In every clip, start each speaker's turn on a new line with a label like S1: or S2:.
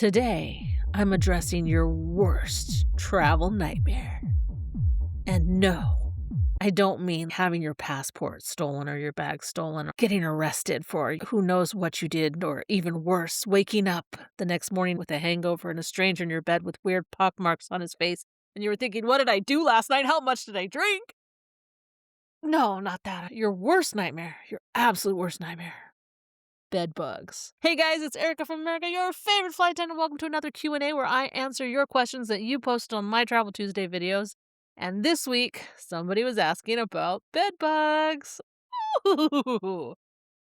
S1: Today, I'm addressing your worst travel nightmare. And no, I don't mean having your passport stolen or your bag stolen or getting arrested for who knows what you did, or even worse, waking up the next morning with a hangover and a stranger in your bed with weird pock marks on his face. And you were thinking, what did I do last night? How much did I drink? No, not that. Your worst nightmare. Your absolute worst nightmare. Bed bugs. Hey guys, it's Erica from America, your favorite flight attendant. Welcome to another Q&A where I answer your questions that you post on my Travel Tuesday videos. And this week, somebody was asking about bed bugs. Ooh.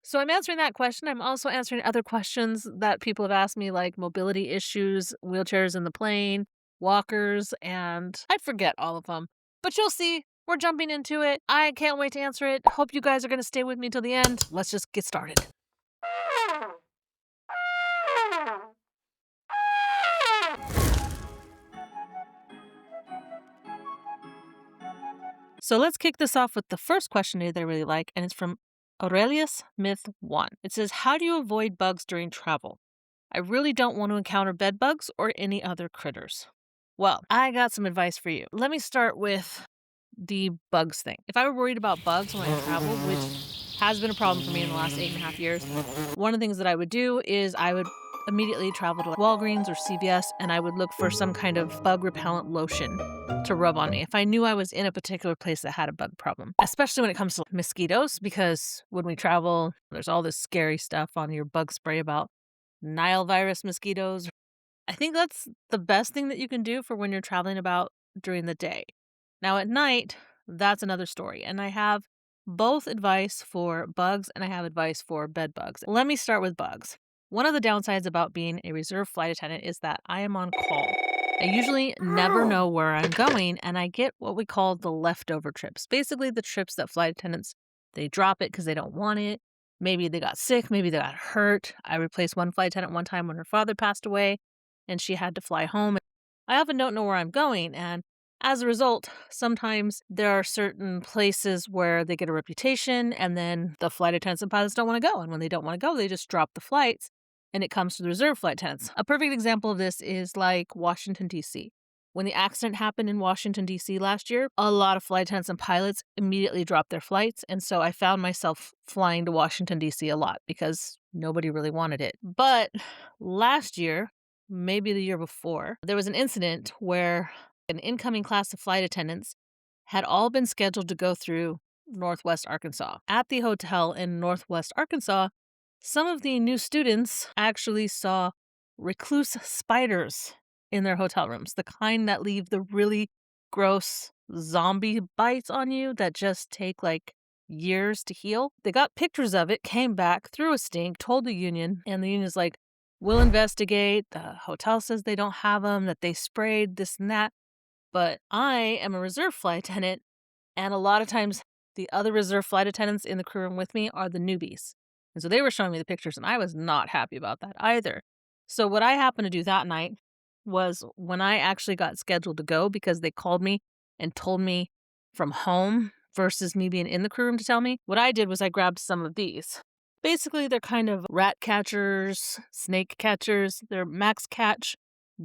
S1: So I'm answering that question. I'm also answering other questions that people have asked me, like mobility issues, wheelchairs in the plane, walkers, and I forget all of them. But you'll see, we're jumping into it. I can't wait to answer it. Hope you guys are going to stay with me till the end. Let's just get started. So let's kick this off with the first question that I really like, and it's from Aurelius Myth 1. It says, how do you avoid bugs during travel? I really don't want to encounter bed bugs or any other critters. Well, I got some advice for you. Let me start with the bugs thing. If I were worried about bugs when I travel, which has been a problem for me in the last 8.5 years, one of the things that I would do is I would immediately travel to Walgreens or CVS, and I would look for some kind of bug repellent lotion to rub on me if I knew I was in a particular place that had a bug problem, especially when it comes to mosquitoes, because when we travel, there's all this scary stuff on your bug spray about Nile virus mosquitoes. I think that's the best thing that you can do for when you're traveling about during the day. Now at night, that's another story, and I have both advice for bugs and I have advice for bed bugs. Let me start with bugs. One of the downsides about being a reserve flight attendant is that I am on call. I usually never know where I'm going, and I get what we call the leftover trips. Basically, the trips that flight attendants, they drop it because they don't want it. Maybe they got sick, maybe they got hurt. I replaced one flight attendant one time when her father passed away, and she had to fly home. I often don't know where I'm going, and as a result, sometimes there are certain places where they get a reputation, and then the flight attendants and pilots don't want to go. And when they don't want to go, they just drop the flights, and it comes to the reserve flight attendants. A perfect example of this is like Washington, D.C. When the accident happened in Washington, D.C. last year, a lot of flight attendants and pilots immediately dropped their flights, and so I found myself flying to Washington, D.C. a lot because nobody really wanted it. But last year, maybe the year before, there was an incident where an incoming class of flight attendants had all been scheduled to go through Northwest Arkansas. At the hotel in Northwest Arkansas, some of the new students actually saw recluse spiders in their hotel rooms, the kind that leave the really gross zombie bites on you that just take like years to heal. They got pictures of it, came back, threw a stink, told the union, and the union's like, we'll investigate. The hotel says they don't have them, that they sprayed this and that. But I am a reserve flight attendant, and a lot of times the other reserve flight attendants in the crew room with me are the newbies. And so they were showing me the pictures, and I was not happy about that either. So what I happened to do that night was when I actually got scheduled to go, because they called me and told me from home versus me being in the crew room to tell me, what I did was I grabbed some of these. Basically, they're kind of rat catchers, snake catchers. They're max catch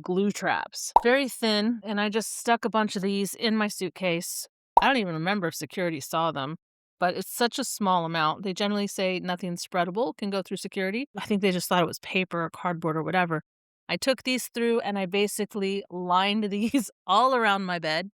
S1: glue traps. Very thin, and I just stuck a bunch of these in my suitcase. I don't even remember if security saw them, but it's such a small amount. They generally say nothing spreadable can go through security. I think they just thought it was paper or cardboard or whatever. I took these through and I basically lined these all around my bed,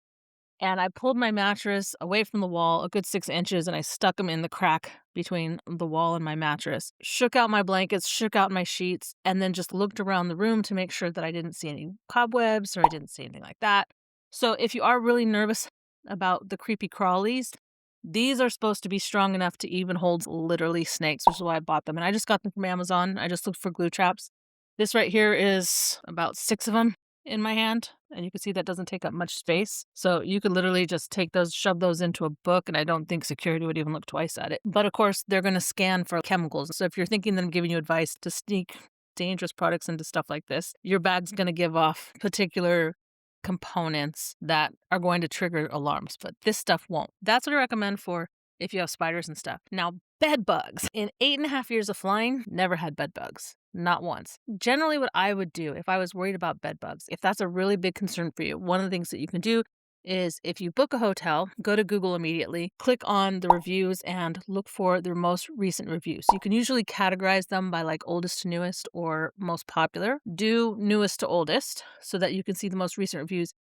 S1: and I pulled my mattress away from the wall a good 6 inches, and I stuck them in the crack between the wall and my mattress. Shook out my blankets, shook out my sheets, and then just looked around the room to make sure that I didn't see any cobwebs or I didn't see anything like that. So if you are really nervous about the creepy crawlies, these are supposed to be strong enough to even hold literally snakes, which is why I bought them. And I just got them from Amazon. I just looked for glue traps. This right here is about 6 of them in my hand, and you can see that doesn't take up much space. So you could literally just take those, shove those into a book, and I don't think security would even look twice at it. But of course, they're going to scan for chemicals. So if you're thinking that I'm giving you advice to sneak dangerous products into stuff like this, your bag's going to give off particular components that are going to trigger alarms, but this stuff won't. That's what I recommend for if you have spiders and stuff. Now, bed bugs. In 8.5 years of flying, never had bed bugs. Not once. Generally, what I would do if I was worried about bed bugs, if that's a really big concern for you, one of the things that you can do is if you book a hotel, go to Google immediately, click on the reviews and look for their most recent reviews. You can usually categorize them by like oldest to newest or most popular. Do newest to oldest so that you can see the most recent reviews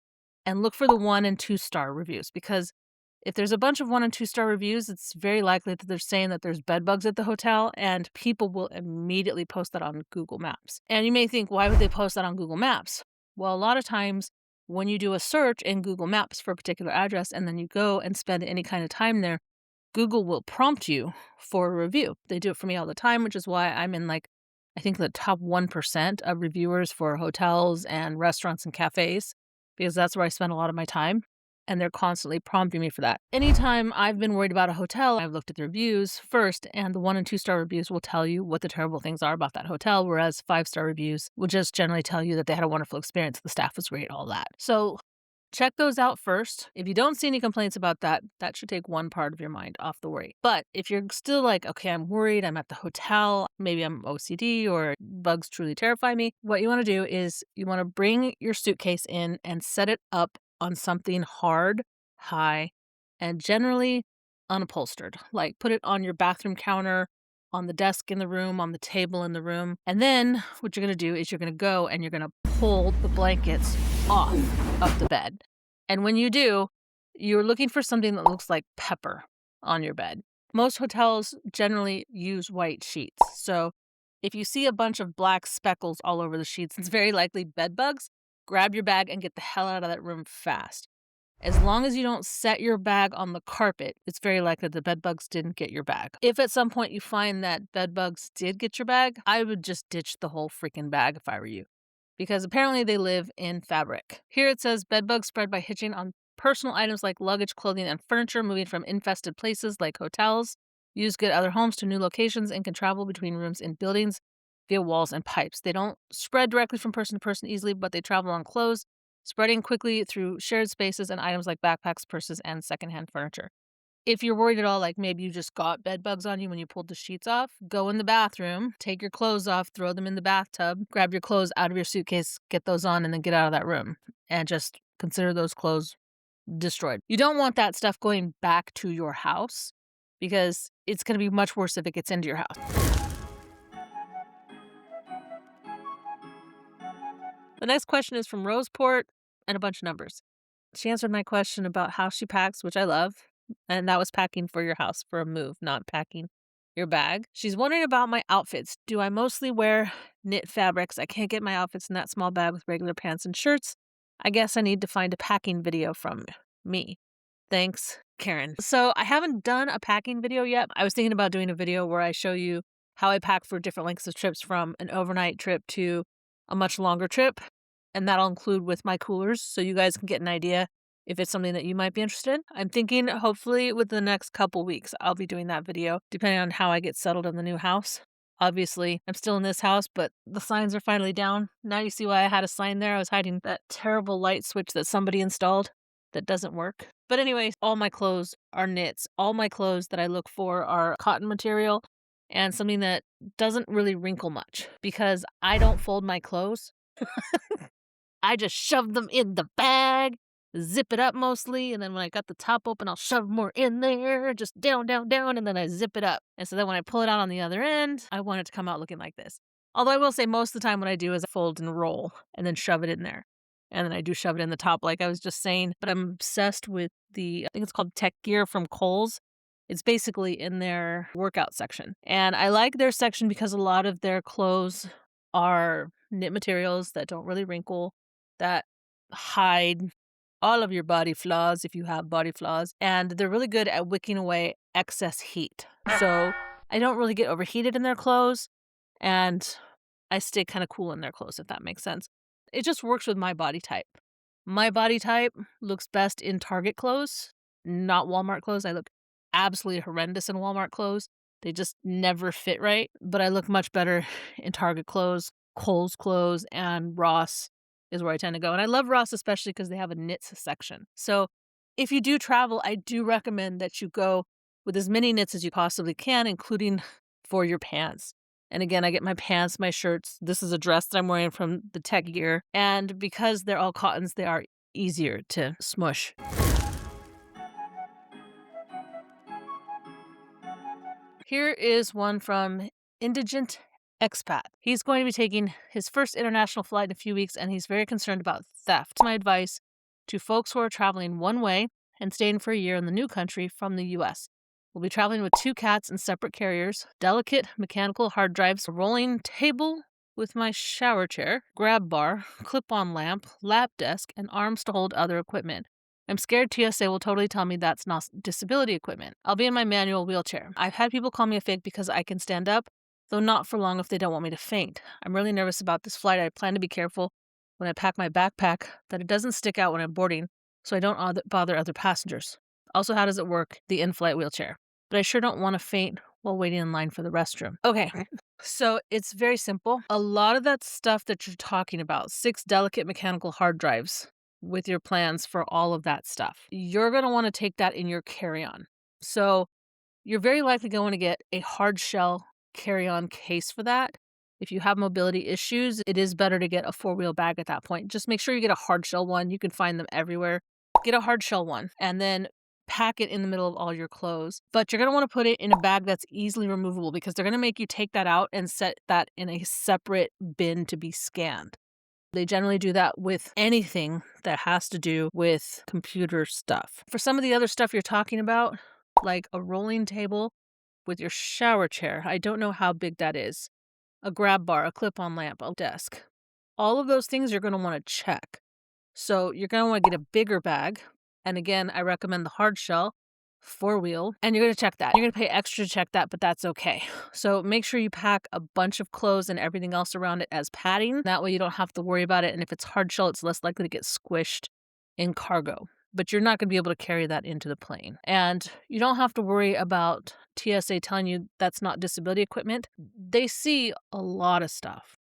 S1: and look for the 1 and 2 star reviews, because if there's a bunch of 1 and 2 star reviews, it's very likely that they're saying that there's bed bugs at the hotel, and people will immediately post that on Google Maps. And you may think, why would they post that on Google Maps? Well, a lot of times when you do a search in Google Maps for a particular address and then you go and spend any kind of time there, Google will prompt you for a review. They do it for me all the time, which is why I'm in I think the top 1% of reviewers for hotels and restaurants and cafes, because that's where I spend a lot of my time. And they're constantly prompting me for that. Anytime I've been worried about a hotel, I've looked at the reviews first, and the 1 and 2 star reviews will tell you what the terrible things are about that hotel, whereas 5-star reviews will just generally tell you that they had a wonderful experience, the staff was great, all that. So check those out first. If you don't see any complaints about that, that should take one part of your mind off the worry. But if you're still like, okay, I'm worried, I'm at the hotel, maybe I'm OCD or bugs truly terrify me, what you want to do is you want to bring your suitcase in and set it up on something hard, high, and generally unupholstered. Like put it on your bathroom counter, on the desk in the room, on the table in the room. And then what you're going to do is you're going to go and you're going to pull the blankets off of the bed. And when you do, you're looking for something that looks like pepper on your bed. Most hotels generally use white sheets. So if you see a bunch of black speckles all over the sheets, it's very likely bed bugs. Grab your bag and get the hell out of that room fast. As long as you don't set your bag on the carpet, it's very likely the bed bugs didn't get your bag. If at some point you find that bed bugs did get your bag, I would just ditch the whole freaking bag if I were you, because apparently they live in fabric. Here it says bed bugs spread by hitching on personal items like luggage, clothing, and furniture, moving from infested places like hotels. Use get other homes to new locations and can travel between rooms in buildings via walls and pipes. They don't spread directly from person to person easily, but they travel on clothes, spreading quickly through shared spaces and items like backpacks, purses, and secondhand furniture. If you're worried at all, like maybe you just got bed bugs on you when you pulled the sheets off, go in the bathroom, take your clothes off, throw them in the bathtub, grab your clothes out of your suitcase, get those on, and then get out of that room. And just consider those clothes destroyed. You don't want that stuff going back to your house because it's going to be much worse if it gets into your house. The next question is from Roseport and a bunch of numbers. She answered my question about how she packs, which I love. And that was packing for your house for a move, not packing your bag. She's wondering about my outfits. Do I mostly wear knit fabrics? I can't get my outfits in that small bag with regular pants and shirts. I guess I need to find a packing video from me. Thanks, Karen. So I haven't done a packing video yet. I was thinking about doing a video where I show you how I pack for different lengths of trips, from an overnight trip to a much longer trip. And that'll include with my coolers, so you guys can get an idea if it's something that you might be interested in. I'm thinking hopefully within the next couple weeks, I'll be doing that video, depending on how I get settled in the new house. Obviously, I'm still in this house, but the signs are finally down. Now you see why I had a sign there. I was hiding that terrible light switch that somebody installed that doesn't work. But anyway, all my clothes are knits. All my clothes that I look for are cotton material and something that doesn't really wrinkle much, because I don't fold my clothes. I just shove them in the bag, zip it up mostly, and then when I got the top open, I'll shove more in there, just down, down, down, and then I zip it up. And so then when I pull it out on the other end, I want it to come out looking like this. Although I will say most of the time what I do is I fold and roll and then shove it in there. And then I do shove it in the top like I was just saying. But I'm obsessed with I think it's called Tech Gear from Kohl's. It's basically in their workout section. And I like their section because a lot of their clothes are knit materials that don't really wrinkle, that hide all of your body flaws if you have body flaws. And they're really good at wicking away excess heat. So I don't really get overheated in their clothes, and I stay kind of cool in their clothes, if that makes sense. It just works with my body type. My body type looks best in Target clothes, not Walmart clothes. I look absolutely horrendous in Walmart clothes. They just never fit right. But I look much better in Target clothes, Kohl's clothes, and Ross is where I tend to go. And I love Ross especially because they have a knits section. So if you do travel, I do recommend that you go with as many knits as you possibly can, including for your pants. And again, I get my pants, my shirts. This is a dress that I'm wearing from the tech gear. And because they're all cottons, they are easier to smush. Here is one from Indigent Expat. He's going to be taking his first international flight in a few weeks, and he's very concerned about theft. My advice to folks who are traveling one way and staying for a year in the new country from the US. We'll be traveling with 2 cats in separate carriers, delicate mechanical hard drives, a rolling table with my shower chair, grab bar, clip-on lamp, lap desk, and arms to hold other equipment. I'm scared TSA will totally tell me that's not disability equipment. I'll be in my manual wheelchair. I've had people call me a fake because I can stand up, though not for long if they don't want me to faint. I'm really nervous about this flight. I plan to be careful when I pack my backpack that it doesn't stick out when I'm boarding, so I don't bother other passengers. Also, how does it work, the in-flight wheelchair? But I sure don't want to faint while waiting in line for the restroom. Okay, so it's very simple. A lot of that stuff that you're talking about, 6 delicate mechanical hard drives, with your plans for all of that stuff. You're going to want to take that in your carry-on. So you're very likely going to get a hard shell carry-on case for that. If you have mobility issues, it is better to get a 4-wheel bag at that point. Just make sure you get a hard shell one. You can find them everywhere. Get a hard shell one and then pack it in the middle of all your clothes. But you're going to want to put it in a bag that's easily removable because they're going to make you take that out and set that in a separate bin to be scanned. They generally do that with anything that has to do with computer stuff. For some of the other stuff you're talking about, like a rolling table with your shower chair, I don't know how big that is, a grab bar, a clip-on lamp, a desk. All of those things you're going to want to check. So you're going to want to get a bigger bag. And again, I recommend the hard shell, 4-wheel, and you're going to check that. You're going to pay extra to check that, but that's okay. So make sure you pack a bunch of clothes and everything else around it as padding. That way you don't have to worry about it. And if it's hard shell, it's less likely to get squished in cargo. But you're not going to be able to carry that into the plane. And you don't have to worry about TSA telling you that's not disability equipment. They see a lot of stuff.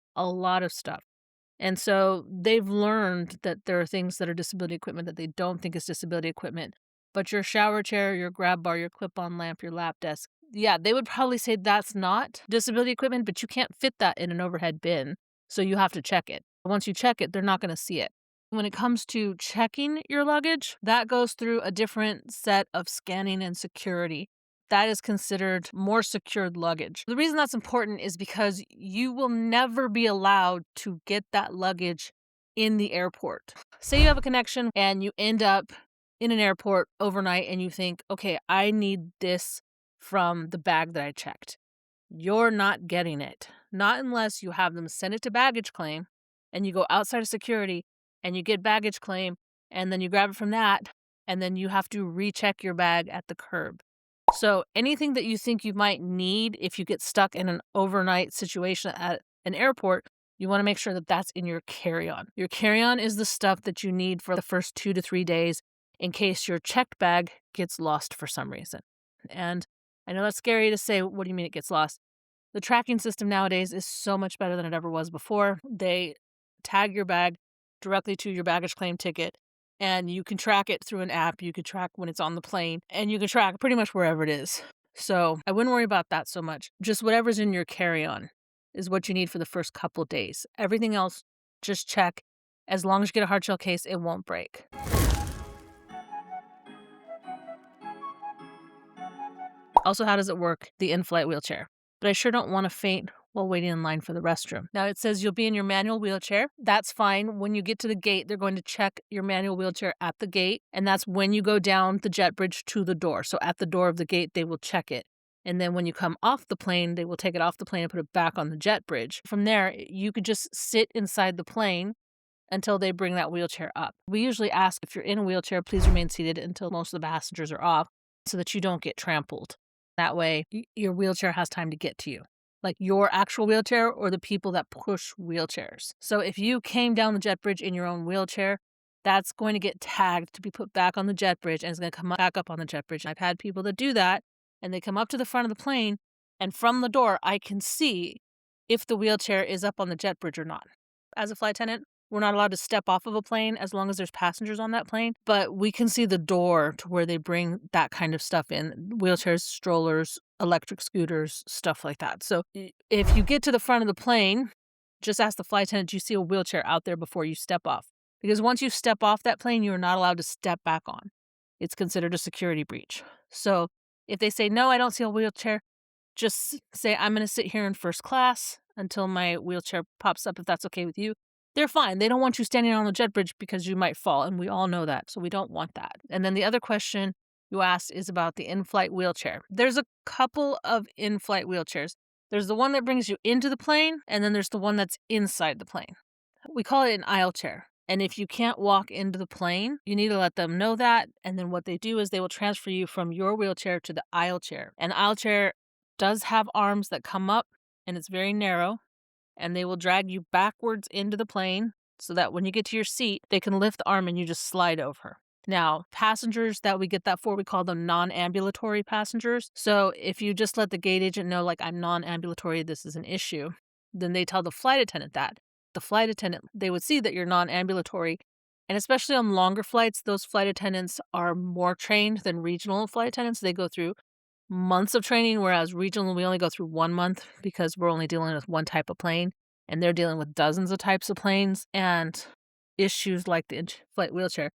S1: And so they've learned that there are things that are disability equipment that they don't think is disability equipment. But your shower chair, your grab bar, your clip-on lamp, your lap desk, yeah, they would probably say that's not disability equipment, but you can't fit that in an overhead bin, so you have to check it. Once you check it, they're not going to see it. When it comes to checking your luggage, that goes through a different set of scanning and security. That is considered more secured luggage. The reason that's important is because you will never be allowed to get that luggage in the airport. Say you have a connection and you end up in an airport overnight and you think, okay, I need this from the bag that I checked. You're not getting it. Not unless you have them send it to baggage claim and you go outside of security and you get baggage claim and then you grab it from that and then you have to recheck your bag at the curb. So anything that you think you might need if you get stuck in an overnight situation at an airport, you want to make sure that that's in your carry-on. Your carry-on is the stuff that you need for the first 2 to 3 days in case your checked bag gets lost for some reason. And I know that's scary to say, what do you mean it gets lost? The tracking system nowadays is so much better than it ever was before. They tag your bag directly to your baggage claim ticket, and you can track it through an app. You can track when it's on the plane, and you can track pretty much wherever it is. So I wouldn't worry about that so much. Just whatever's in your carry-on is what you need for the first couple days. Everything else, just check. As long as you get a hard shell case, it won't break. Also, how does it work, the in-flight wheelchair? But I sure don't want to faint while waiting in line for the restroom. Now, it says you'll be in your manual wheelchair. That's fine. When you get to the gate, they're going to check your manual wheelchair at the gate, and that's when you go down the jet bridge to the door. So at the door of the gate, they will check it. And then when you come off the plane, they will take it off the plane and put it back on the jet bridge. From there, you could just sit inside the plane until they bring that wheelchair up. We usually ask if you're in a wheelchair, please remain seated until most of the passengers are off so that you don't get trampled. That way, your wheelchair has time to get to you. Like your actual wheelchair or the people that push wheelchairs. So if you came down the jet bridge in your own wheelchair, that's going to get tagged to be put back on the jet bridge and it's going to come back up on the jet bridge. I've had people that do that and they come up to the front of the plane and from the door, I can see if the wheelchair is up on the jet bridge or not. As a flight attendant, We're not allowed to step off of a plane as long as there's passengers on that plane, but we can see the door to where they bring that kind of stuff in, wheelchairs, strollers, electric scooters, stuff like that. So if you get to the front of the plane, just ask the flight attendant, do you see a wheelchair out there before you step off? Because once you step off that plane, you are not allowed to step back on. It's considered a security breach. So if they say, no, I don't see a wheelchair, just say, I'm going to sit here in first class until my wheelchair pops up, if that's okay with you. They're fine. They don't want you standing on the jet bridge because you might fall, and we all know that, so we don't want that. And then the other question you asked is about the in-flight wheelchair. There's a couple of in-flight wheelchairs. There's the one that brings you into the plane, and then there's the one that's inside the plane. We call it an aisle chair. And if you can't walk into the plane, you need to let them know that. And then what they do is they will transfer you from your wheelchair to the aisle chair. And the aisle chair does have arms that come up, and it's very narrow, and they will drag you backwards into the plane so that when you get to your seat, they can lift the arm and you just slide over. Now, passengers that we get that for, we call them non-ambulatory passengers. So if you just let the gate agent know, like, I'm non-ambulatory, this is an issue, then they tell the flight attendant that. The flight attendant, they would see that you're non-ambulatory. And especially on longer flights, those flight attendants are more trained than regional flight attendants. They go through months of training, whereas regional, we only go through 1 month because we're only dealing with one type of plane, and they're dealing with dozens of types of planes and issues like the in-flight wheelchair.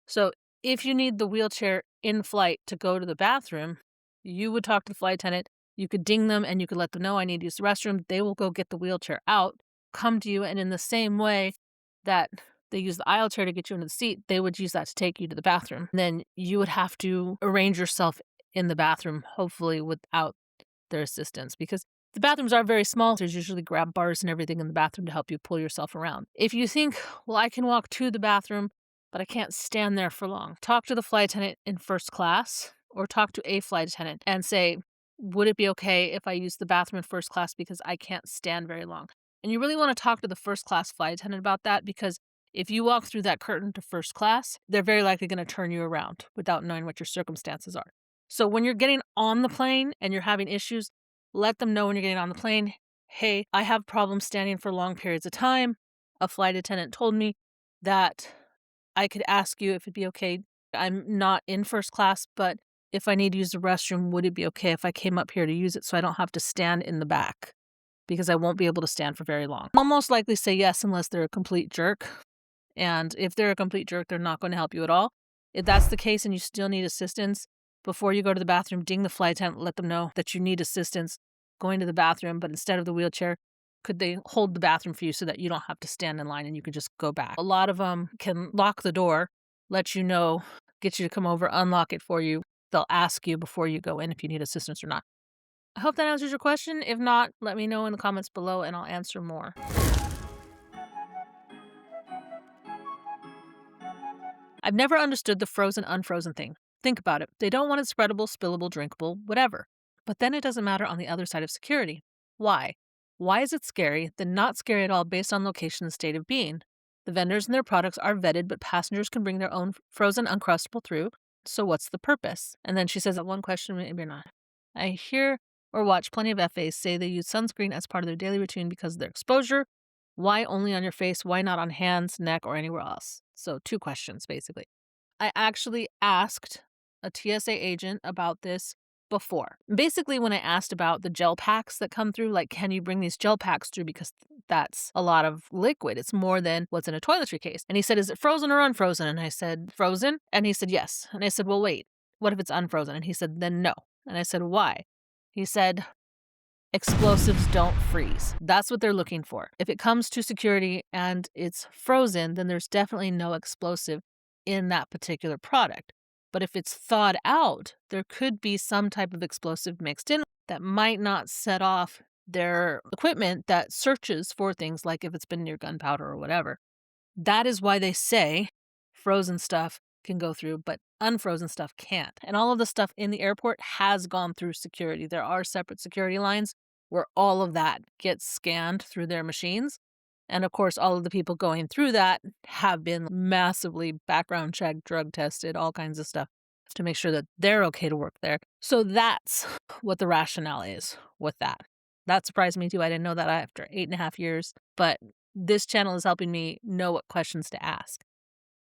S1: So if you need the wheelchair in flight to go to the bathroom, you would talk to the flight attendant. You could ding them and you could let them know, I need to use the restroom. They will go get the wheelchair out, come to you, and in the same way that they use the aisle chair to get you into the seat, they would use that to take you to the bathroom. Then you would have to arrange yourself in the bathroom, hopefully without their assistance, because the bathrooms are very small. There's usually grab bars and everything in the bathroom to help you pull yourself around. If you think, well, I can walk to the bathroom, but I can't stand there for long, talk to the flight attendant in first class or talk to a flight attendant and say, would it be okay if I use the bathroom in first class because I can't stand very long? And you really want to talk to the first class flight attendant about that, because if you walk through that curtain to first class, they're very likely going to turn you around without knowing what your circumstances are. So when you're getting on the plane and you're having issues, let them know when you're getting on the plane, hey, I have problems standing for long periods of time. A flight attendant told me that I could ask you if it'd be okay. I'm not in first class, but if I need to use the restroom, would it be okay if I came up here to use it so I don't have to stand in the back? Because I won't be able to stand for very long. I'll most likely say yes unless they're a complete jerk. And if they're a complete jerk, they're not going to help you at all. If that's the case and you still need assistance, before you go to the bathroom, ding the flight attendant, let them know that you need assistance going to the bathroom, but instead of the wheelchair, could they hold the bathroom for you so that you don't have to stand in line and you can just go back? A lot of them can lock the door, let you know, get you to come over, unlock it for you. They'll ask you before you go in if you need assistance or not. I hope that answers your question. If not, let me know in the comments below and I'll answer more. I've never understood the frozen unfrozen thing. Think about it. They don't want it spreadable, spillable, drinkable, whatever. But then it doesn't matter on the other side of security. Why? Why is it scary, then not scary at all based on location and state of being? The vendors and their products are vetted, but passengers can bring their own frozen uncrustable through. So what's the purpose? And then she says that one question, maybe not. I hear or watch plenty of FAs say they use sunscreen as part of their daily routine because of their exposure. Why only on your face? Why not on hands, neck, or anywhere else? So 2 questions, basically. I actually asked a TSA agent about this before. Basically, when I asked about the gel packs that come through, like, can you bring these gel packs through because that's a lot of liquid. It's more than what's in a toiletry case. And he said, is it frozen or unfrozen? And I said, frozen. And he said, yes. And I said, well, wait, what if it's unfrozen? And he said, then no. And I said, why? He said, explosives don't freeze. That's what they're looking for. If it comes to security and it's frozen, then there's definitely no explosive in that particular product. But if it's thawed out, there could be some type of explosive mixed in that might not set off their equipment that searches for things like if it's been near gunpowder or whatever. That is why they say frozen stuff can go through, but unfrozen stuff can't. And all of the stuff in the airport has gone through security. There are separate security lines where all of that gets scanned through their machines. And of course, all of the people going through that have been massively background checked, drug tested, all kinds of stuff to make sure that they're okay to work there. So that's what the rationale is with that. That surprised me too. I didn't know that after 8.5 years, but this channel is helping me know what questions to ask.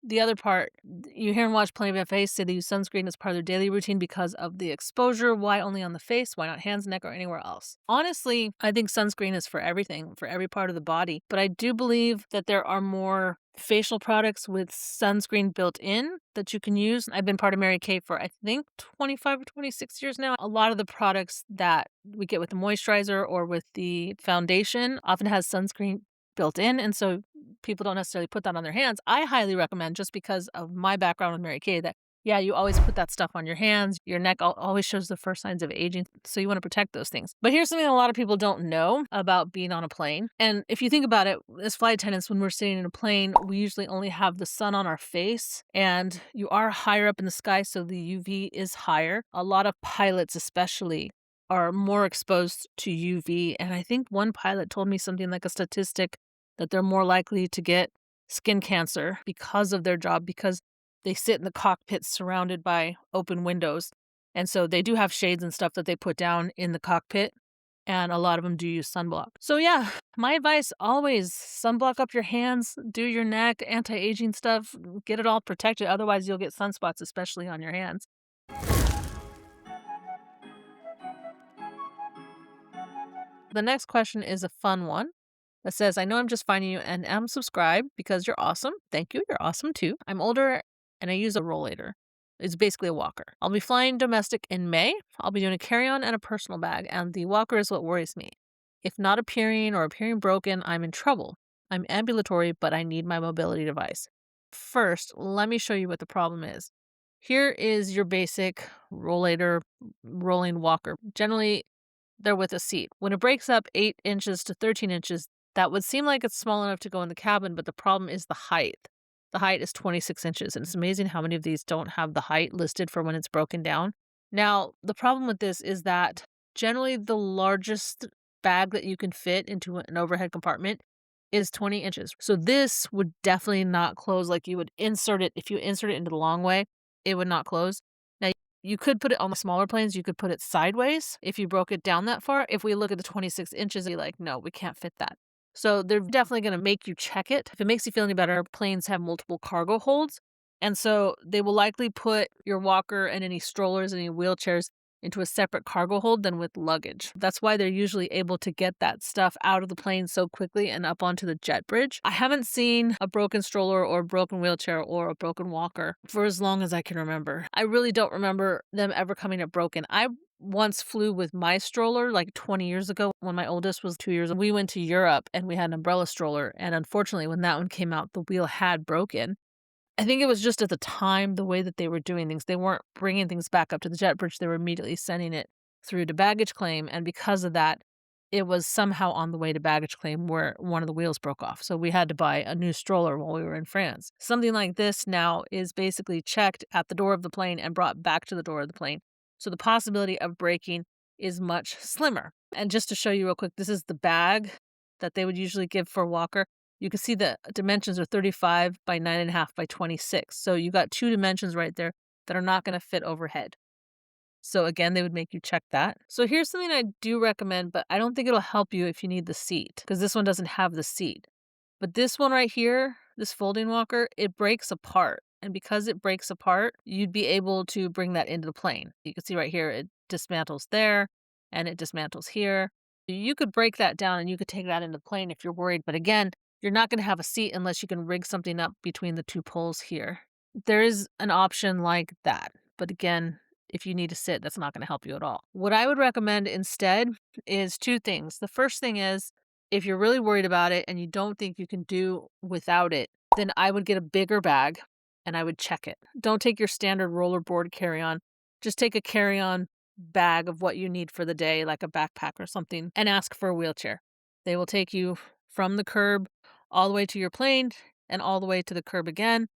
S1: The other part, you hear and watch plenty of FAs say they use sunscreen as part of their daily routine because of the exposure. Why only on the face? Why not hands, neck, or anywhere else? Honestly, I think sunscreen is for everything, for every part of the body. But I do believe that there are more facial products with sunscreen built in that you can use. I've been part of Mary Kay for, I think, 25 or 26 years now. A lot of the products that we get with the moisturizer or with the foundation often has sunscreen built in, and so people don't necessarily put that on their hands. I highly recommend, just because of my background with Mary Kay, that yeah, you always put that stuff on your hands. Your neck always shows the first signs of aging, so you want to protect those things. But here's something a lot of people don't know about being on a plane. And if you think about it, as flight attendants, when we're sitting in a plane, we usually only have the sun on our face, and you are higher up in the sky, so the UV is higher. A lot of pilots, especially, are more exposed to UV. And I think one pilot told me something like a statistic that they're more likely to get skin cancer because of their job, because they sit in the cockpit surrounded by open windows. And so they do have shades and stuff that they put down in the cockpit. And a lot of them do use sunblock. So yeah, my advice always, sunblock up your hands, do your neck, anti-aging stuff, get it all protected. Otherwise you'll get sunspots, especially on your hands. The next question is a fun one that says, I know I'm just finding you and am subscribed because you're awesome. Thank you. You're awesome too. I'm older and I use a Rollator. It's basically a walker. I'll be flying domestic in May. I'll be doing a carry-on and a personal bag, and the walker is what worries me. If not appearing or appearing broken, I'm in trouble. I'm ambulatory, but I need my mobility device. First, let me show you what the problem is. Here is your basic Rollator rolling walker. Generally, they're with a seat. When it breaks up 8 inches to 13 inches, that would seem like it's small enough to go in the cabin, but the problem is the height. The height is 26 inches, and it's amazing how many of these don't have the height listed for when it's broken down. Now, the problem with this is that generally the largest bag that you can fit into an overhead compartment is 20 inches. So this would definitely not close. Like, you would insert it, if you insert it into the long way, it would not close. Now, you could put it on the smaller planes. You could put it sideways if you broke it down that far. If we look at the 26 inches, you're like, no, we can't fit that. So they're definitely going to make you check it. If it makes you feel any better, planes have multiple cargo holds. And so they will likely put your walker and any strollers, any wheelchairs into a separate cargo hold than with luggage. That's why they're usually able to get that stuff out of the plane so quickly and up onto the jet bridge. I haven't seen a broken stroller or a broken wheelchair or a broken walker for as long as I can remember. I really don't remember them ever coming up broken. I once flew with my stroller like 20 years ago when my oldest was 2 years old. We went to Europe and we had an umbrella stroller. And unfortunately, when that one came out, the wheel had broken. I think it was just at the time, the way that they were doing things. They weren't bringing things back up to the jet bridge. They were immediately sending it through to baggage claim. And because of that, it was somehow on the way to baggage claim where one of the wheels broke off. So we had to buy a new stroller while we were in France. Something like this now is basically checked at the door of the plane and brought back to the door of the plane. So the possibility of breaking is much slimmer. And just to show you real quick, this is the bag that they would usually give for a walker. You can see the dimensions are 35 by 9.5 by 26. So you got 2 dimensions right there that are not going to fit overhead. So again, they would make you check that. So here's something I do recommend, but I don't think it'll help you if you need the seat, because this one doesn't have the seat. But this one right here, this folding walker, it breaks apart. And because it breaks apart, you'd be able to bring that into the plane. You can see right here, it dismantles there and it dismantles here. You could break that down and you could take that into the plane if you're worried. But again, you're not going to have a seat unless you can rig something up between the 2 poles here. There is an option like that. But again, if you need to sit, that's not going to help you at all. What I would recommend instead is 2 things. The first thing is, if you're really worried about it and you don't think you can do without it, then I would get a bigger bag and I would check it. Don't take your standard rollerboard carry-on. Just take a carry-on bag of what you need for the day, like a backpack or something, and ask for a wheelchair. They will take you from the curb all the way to your plane and all the way to the curb again,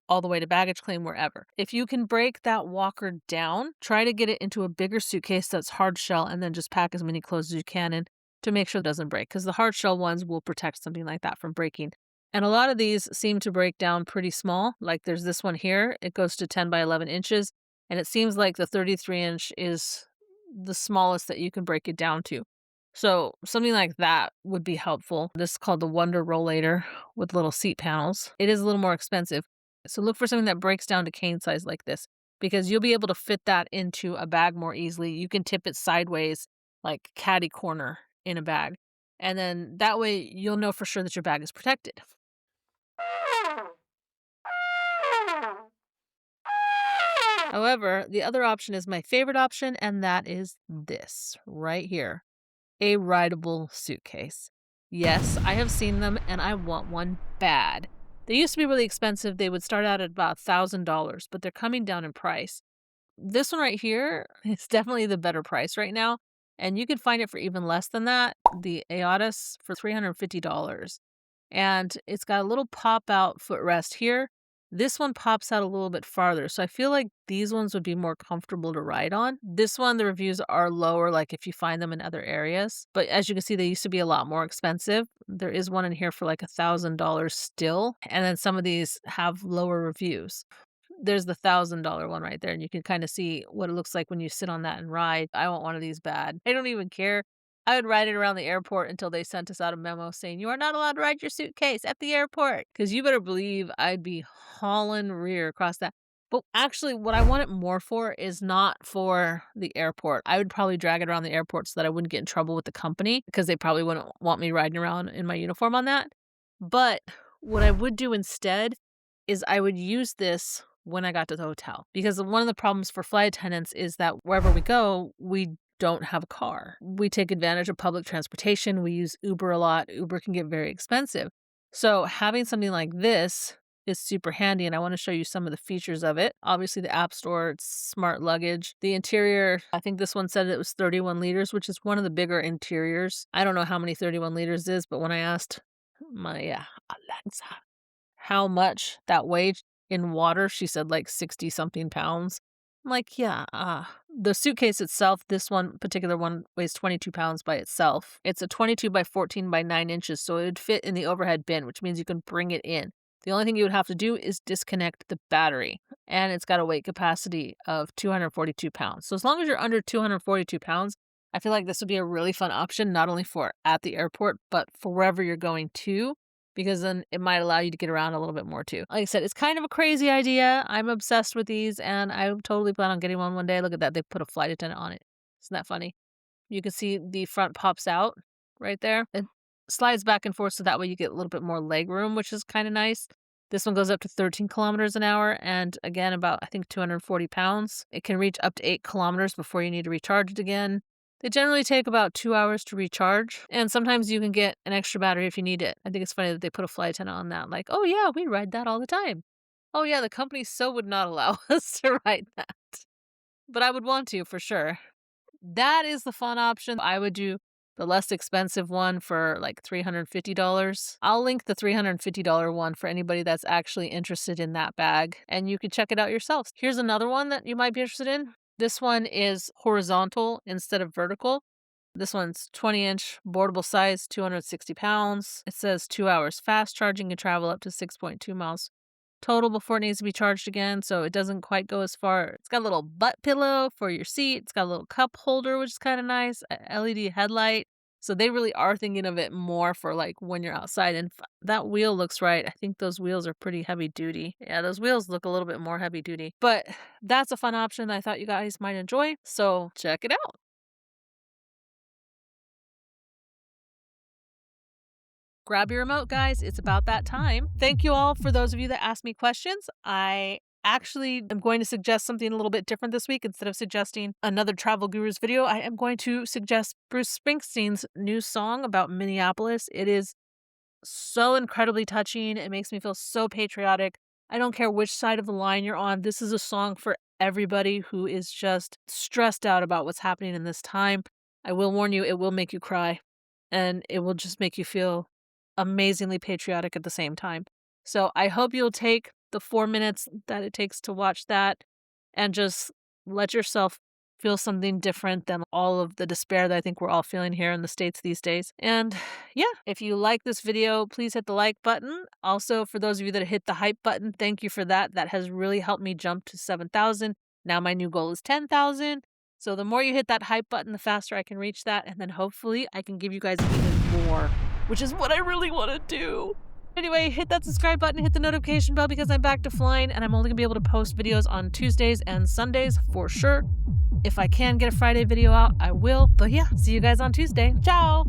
S1: all the way to baggage claim, wherever. If you can break that walker down, try to get it into a bigger suitcase that's hard shell and then just pack as many clothes as you can in to make sure it doesn't break, because the hard shell ones will protect something like that from breaking. And a lot of these seem to break down pretty small. Like there's this one here. It goes to 10 by 11 inches. And it seems like the 33-inch is the smallest that you can break it down to. So something like that would be helpful. This is called the Wonder Rollator with little seat panels. It is a little more expensive. So look for something that breaks down to cane size like this because you'll be able to fit that into a bag more easily. You can tip it sideways like caddy corner in a bag. And then that way you'll know for sure that your bag is protected. However, the other option is my favorite option, and that is this right here. A rideable suitcase. Yes, I have seen them and I want one bad. They used to be really expensive. They would start out at about $1,000, but they're coming down in price. This one right here is definitely the better price right now, and you can find it for even less than that, the Aotis for $350. And it's got a little pop-out footrest here. This one pops out a little bit farther, so I feel like these ones would be more comfortable to ride on. This one, the reviews are lower, like if you find them in other areas. But as you can see, they used to be a lot more expensive. There is one in here for like $1,000 still, and then some of these have lower reviews. There's the $1,000 one right there, and you can kind of see what it looks like when you sit on that and ride. I want one of these bad. I don't even care. I would ride it around the airport until they sent us out a memo saying, "You are not allowed to ride your suitcase at the airport." Because you better believe I'd be hauling rear across that. But actually, what I want it more for is not for the airport. I would probably drag it around the airport so that I wouldn't get in trouble with the company because they probably wouldn't want me riding around in my uniform on that. But what I would do instead is I would use this when I got to the hotel. Because one of the problems for flight attendants is that wherever we go, we don't have a car. We take advantage of public transportation. We use Uber a lot. Uber can get very expensive. So having something like this is super handy, and I want to show you some of the features of it. Obviously, the App Store, it's smart luggage. The interior, I think this one said it was 31 liters, which is one of the bigger interiors. I don't know how many 31 liters is, but when I asked my Alexa how much that weighed in water, she said like 60 something pounds. I'm like, yeah, the suitcase itself, this one particular one weighs 22 pounds by itself. It's a 22 by 14 by 9 inches, so it would fit in the overhead bin, which means you can bring it in. The only thing you would have to do is disconnect the battery, and it's got a weight capacity of 242 pounds. So as long as you're under 242 pounds, I feel like this would be a really fun option, not only for at the airport, but for wherever you're going to, because then it might allow you to get around a little bit more too. Like I said, it's kind of a crazy idea. I'm obsessed with these, and I totally plan on getting one day. Look at that. They put a flight attendant on it. Isn't that funny? You can see the front pops out right there. It slides back and forth so that way you get a little bit more leg room, which is kind of nice. This one goes up to 13 kilometers an hour and again, about, I think, 240 pounds. It can reach up to 8 kilometers before you need to recharge it again. They generally take about 2 hours to recharge, and sometimes you can get an extra battery if you need it. I think it's funny that they put a flight attendant on that. Like, oh yeah, we ride that all the time. Oh yeah, the company so would not allow us to ride that. But I would want to for sure. That is the fun option. I would do the less expensive one for like $350. I'll link the $350 one for anybody that's actually interested in that bag, and you can check it out yourselves. Here's another one that you might be interested in. This one is horizontal instead of vertical. This one's 20-inch, boardable size, 260 pounds. It says 2 hours fast charging, can travel up to 6.2 miles total before it needs to be charged again, so it doesn't quite go as far. It's got a little butt pillow for your seat. It's got a little cup holder, which is kind of nice, a LED headlight. So they really are thinking of it more for like when you're outside. And that wheel looks right. I think those wheels are pretty heavy duty. Yeah, those wheels look a little bit more heavy duty. But that's a fun option I thought you guys might enjoy. So check it out. Grab your remote, guys. It's about that time. Thank you all for those of you that asked me questions. I actually am going to suggest something a little bit different this week. Instead of suggesting another Travel Gurus video, I am going to suggest Bruce Springsteen's new song about Minneapolis. It is so incredibly touching. It makes me feel so patriotic. I don't care which side of the line you're on. This is a song for everybody who is just stressed out about what's happening in this time. I will warn you, it will make you cry, and it will just make you feel amazingly patriotic at the same time. So I hope you'll take the 4 minutes that it takes to watch that and just let yourself feel something different than all of the despair that I think we're all feeling here in the States these days. And yeah, if you like this video, please hit the like button. Also, for those of you that hit the hype button, thank you for that. That has really helped me jump to 7,000. Now my new goal is 10,000. So the more you hit that hype button, the faster I can reach that, and then hopefully I can give you guys even more, which is what I really want to do. Anyway, hit that subscribe button, hit the notification bell because I'm back to flying, and I'm only going to be able to post videos on Tuesdays and Sundays for sure. If I can get a Friday video out, I will. But yeah, see you guys on Tuesday. Ciao!